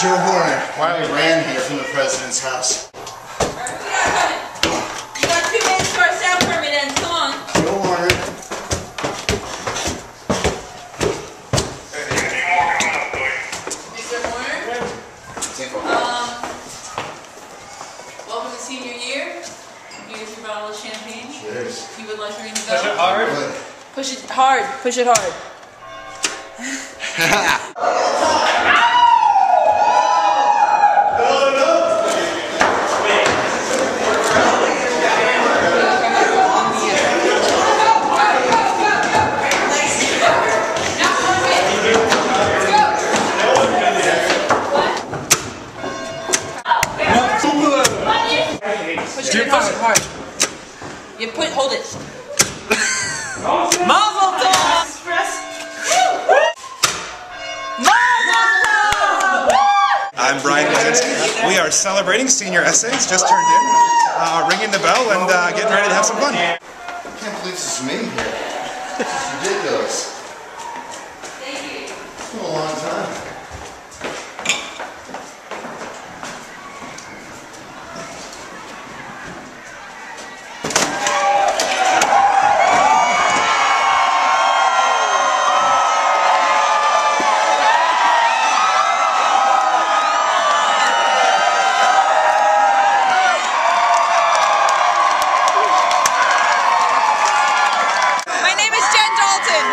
Joe Horner. I ran here from the president's house. You got 2 minutes for a sound permit and come on. Joe Horner. Mr. Horner? Welcome to senior year. Here's your bottle of champagne. Cheers. You would like to ring the bell? Push it hard. Push it hard. Push it hard. Push it hard. You hold it. Mazel tov! I'm Brian Wazinski. We are celebrating senior essays, just turned in, ringing the bell and getting ready to have some fun. I can't believe this is me here. This is ridiculous. Thank you. It's been a long time.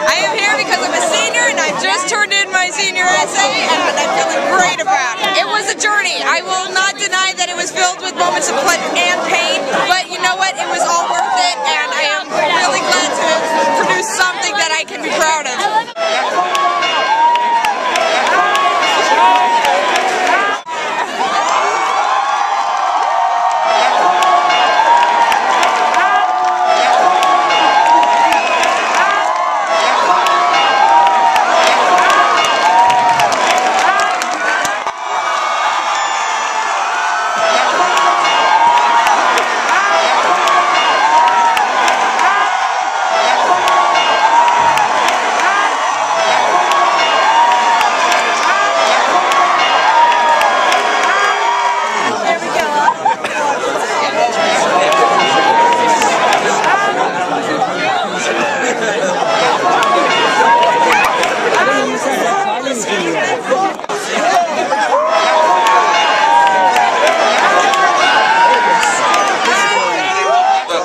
I am here because I'm a senior and I just turned in my senior essay and I'm feeling great about it. It was a journey. I will not deny that it was filled with moments of pleasure and pain, but you know what? It was all worth it and I am really glad to produce something that I can be proud of.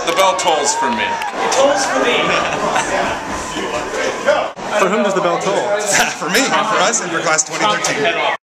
The bell tolls for me. It tolls for me. For whom does the bell toll? For me, for us, and for class 2013.